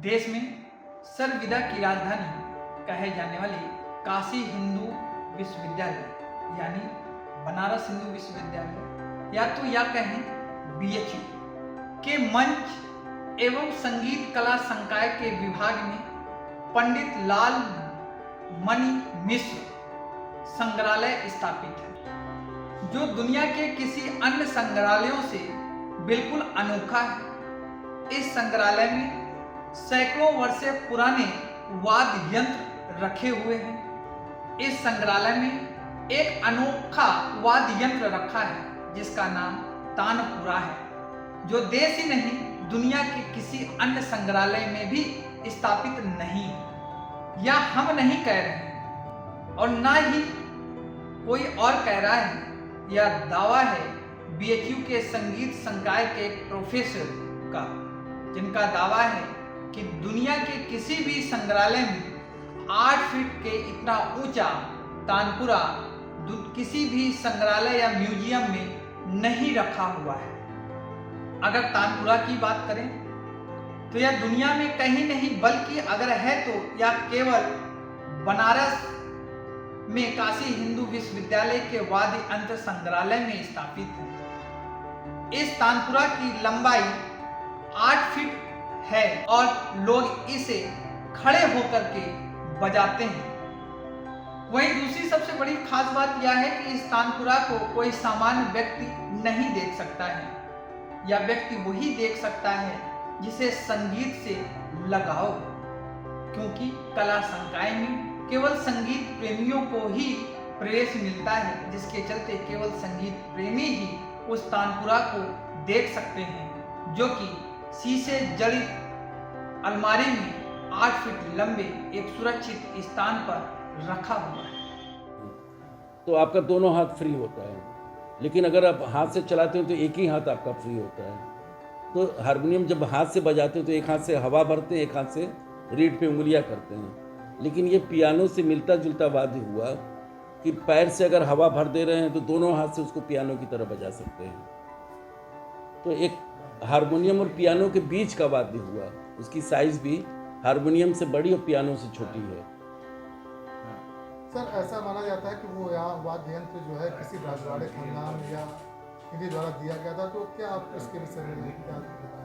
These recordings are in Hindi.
देश में सर्वविदा की राजधानी कहे जाने वाले काशी हिंदू विश्वविद्यालय यानी बनारस हिंदू विश्वविद्यालय या कहें BHU के मंच एवं संगीत कला संकाय के विभाग में पंडित लाल मणि मिश्र संग्रहालय स्थापित है, जो दुनिया के किसी अन्य संग्रहालयों से बिल्कुल अनोखा है। इस संग्रहालय में सैकड़ों वर्ष पुराने वाद्य यंत्र रखे हुए हैं। इस संग्रहालय में एक अनोखा वाद्य यंत्र रखा है जिसका नाम तानपुरा है, जो देश ही नहीं दुनिया के किसी अन्य संग्रहालय में भी स्थापित नहीं है। या हम नहीं कह रहे हैं और ना ही कोई और कह रहा है। यह दावा है BHU के संगीत संकाय के एक प्रोफेसर का, जिनका दावा है कि दुनिया के किसी भी संग्रहालय में 8 फीट के इतना ऊंचा तानपुरा किसी भी संग्रहालय या म्यूजियम में नहीं रखा हुआ है। अगर तानपुरा की बात करें तो यह दुनिया में कहीं नहीं, बल्कि अगर है तो यह केवल बनारस में काशी हिंदू विश्वविद्यालय के वाद्य यंत्र संग्रहालय में स्थापित है। इस तानपुरा की लंबाई 8 फीट है और लोग इसे खड़े होकर के बजाते हैं। वहीं दूसरी सबसे बड़ी खास बात यह है कि इस तानपुरा को कोई सामान्य व्यक्ति नहीं देख सकता है। यह व्यक्ति वही देख सकता है जिसे संगीत से लगाव, क्योंकि कला संकाय में केवल संगीत प्रेमियों को ही प्रवेश मिलता है, जिसके चलते केवल संगीत प्रेमी ही उस तानपुरा को देख सकते हैं, जो कि शीशे जड़ित अलमारी में 8 फीट लंबे एक सुरक्षित स्थान पर रखा हुआ है। तो आपका दोनों हाथ फ्री होता है, लेकिन अगर आप हाथ से चलाते हो तो एक ही हाथ आपका फ्री होता है। तो हारमोनियम जब हाथ से बजाते हो तो एक हाथ से हवा भरते हैं, एक हाथ से रीड पे उंगलियां करते हैं। लेकिन ये पियानो से मिलता जुलता वाद्य हुआ कि पैर से अगर हवा भर दे रहे हैं तो दोनों हाथ से उसको पियानो की तरह बजा सकते हैं। तो एक हारमोनियम और पियानो के बीच का वाद्य हुआ, उसकी साइज भी हारमोनियम से बड़ी और पियानो से छोटी है। सर, ऐसा माना जाता है कि वो यहाँ वाद्य यंत्र जो है किसी राजवाड़े खानदान या किसी द्वारा दिया गया था, तो क्या आप इसके विषय में क्या बताएं?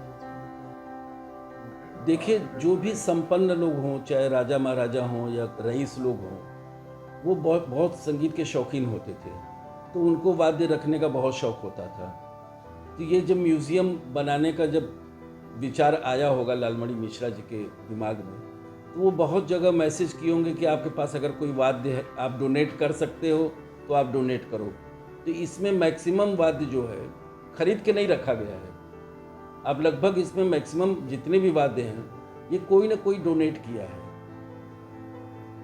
देखिए, जो भी संपन्न लोग हों, चाहे राजा महाराजा हों या रईस लोग हों, वो बहुत संगीत के शौकीन होते थे, तो उनको वाद्य रखने का बहुत शौक होता था। तो ये जब म्यूज़ियम बनाने का जब विचार आया होगा लालमणि मिश्रा जी के दिमाग में, तो वो बहुत जगह मैसेज किए होंगे कि आपके पास अगर कोई वाद्य है, आप डोनेट कर सकते हो तो आप डोनेट करो। तो इसमें मैक्सिमम वाद्य जो है खरीद के नहीं रखा गया है। अब लगभग इसमें मैक्सिमम जितने भी वाद्य हैं ये कोई ना कोई डोनेट किया है।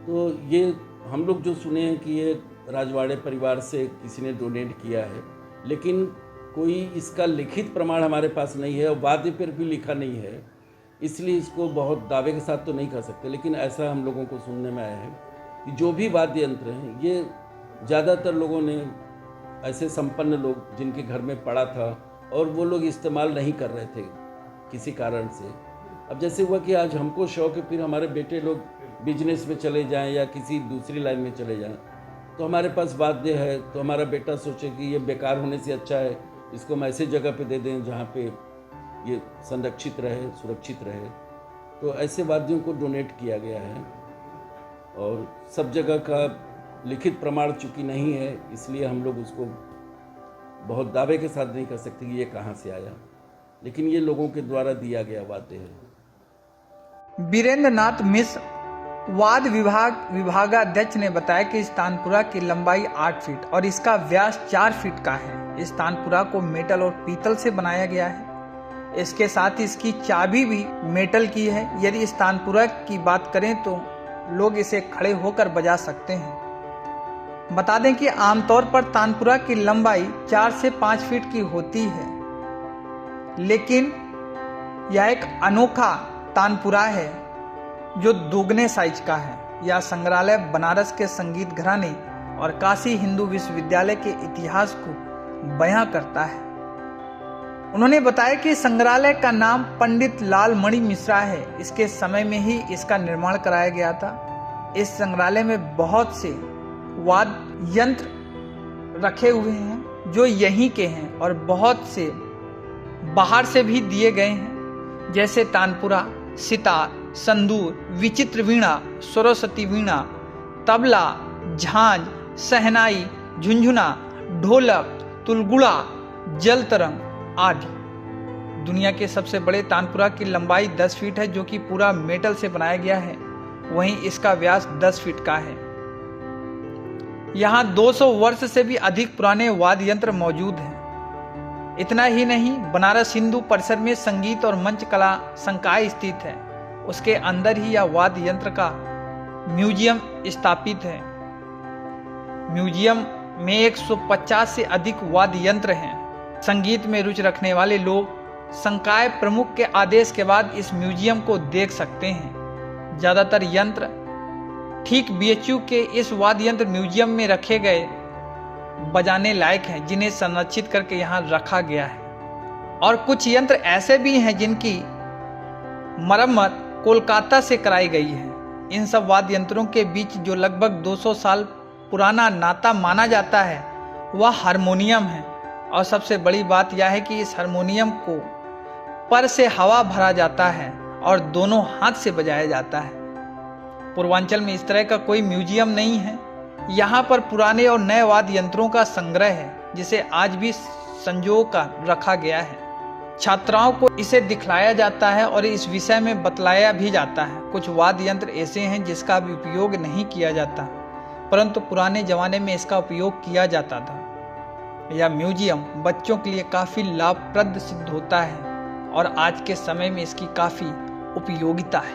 तो ये हम लोग जो सुने हैं कि ये राजवाड़े परिवार से किसी ने डोनेट किया है, लेकिन कोई इसका लिखित प्रमाण हमारे पास नहीं है और वाद्य पर भी लिखा नहीं है, इसलिए इसको बहुत दावे के साथ तो नहीं कर सकते। लेकिन ऐसा हम लोगों को सुनने में आया है कि जो भी वाद्य यंत्र हैं ये ज़्यादातर लोगों ने, ऐसे संपन्न लोग जिनके घर में पड़ा था और वो लोग इस्तेमाल नहीं कर रहे थे किसी कारण से। अब जैसे हुआ कि आज हमको शौक है, फिर हमारे बेटे लोग बिजनेस में चले जाएं या किसी दूसरी लाइन में चले जाएं, तो हमारे पास वाद्य है, तो हमारा बेटा सोचे कि ये बेकार होने से अच्छा है इसको हम ऐसे जगह पे दे दें जहाँ पे ये संरक्षित रहे, सुरक्षित रहे। तो ऐसे वाद्यों को डोनेट किया गया है और सब जगह का लिखित प्रमाण चूँकि नहीं है, इसलिए हम लोग उसको बहुत दावे के साथ नहीं कर सकते कि ये कहाँ से आया, लेकिन ये लोगों के द्वारा दिया गया वाद्य है। वीरेंद्र नाथ मिश्र वाद्य विभागाध्यक्ष ने बताया कि इस तानपुरा की लंबाई 8 फीट और इसका व्यास 4 फीट का है। इस तानपुरा को मेटल और पीतल से बनाया गया है। इसके साथ ही इसकी चाबी भी मेटल की है। यदि इस तानपुरा की बात करें तो लोग इसे खड़े होकर बजा सकते हैं। बता दें कि आमतौर पर तानपुरा की लंबाई 4 से 5 फीट की होती है, लेकिन यह एक अनोखा तानपुरा है जो दोगुने साइज का है। यह संग्रहालय बनारस के संगीत घराने और काशी हिंदू विश्वविद्यालय के इतिहास को बयां करता है। उन्होंने बताया कि संग्रहालय का नाम पंडित लाल मणि मिश्रा है। इसके समय में ही इसका निर्माण कराया गया था। इस संग्रहालय में बहुत से वाद्य यंत्र रखे हुए हैं जो यहीं के हैं और बहुत से बाहर से भी दिए गए हैं, जैसे तानपुरा, सितार, संदूर, विचित्र वीणा, सरस्वती वीणा, तबला, झांझ, शहनाई, झुनझुना, ढोलक, तुलगुड़ा, जल तरंग आदि। दुनिया के सबसे बड़े तानपुरा की लंबाई 10 फीट है, जो कि पूरा मेटल से बनाया गया है। वहीं इसका व्यास 10 फीट का है। यहाँ 200 वर्ष से भी अधिक पुराने वाद्य यंत्र मौजूद हैं। इतना ही नहीं, बनारस हिंदू परिसर में संगीत और मंच कला संकाय स्थित है। उसके अंदर ही यह वाद्य यंत्र का म्यूजियम स्थापित है। म्यूजियम में 150 से अधिक वाद्य यंत्र हैं। संगीत में रुचि रखने वाले लोग संकाय प्रमुख के आदेश के बाद इस म्यूजियम को देख सकते हैं। ज़्यादातर यंत्र ठीक बीएचयू के इस वाद्य यंत्र म्यूजियम में रखे गए बजाने लायक हैं, जिन्हें संरक्षित करके यहाँ रखा गया है। और कुछ यंत्र ऐसे भी हैं जिनकी मरम्मत कोलकाता से कराई गई है। इन सब वाद्य यंत्रों के बीच जो लगभग 200 साल पुराना नाता माना जाता है वह हारमोनियम है। और सबसे बड़ी बात यह है कि इस हारमोनियम को पर से हवा भरा जाता है और दोनों हाथ से बजाया जाता है। पूर्वांचल में इस तरह का कोई म्यूजियम नहीं है। यहाँ पर पुराने और नए वाद्य यंत्रों का संग्रह है, जिसे आज भी संजो कर रखा गया है। छात्राओं को इसे दिखलाया जाता है और इस विषय में बतलाया भी जाता है। कुछ वाद्य यंत्र ऐसे हैं जिसका भी उपयोग नहीं किया जाता, परंतु पुराने जमाने में इसका उपयोग किया जाता था। यह म्यूजियम बच्चों के लिए काफ़ी लाभप्रद सिद्ध होता है और आज के समय में इसकी काफ़ी उपयोगिता है।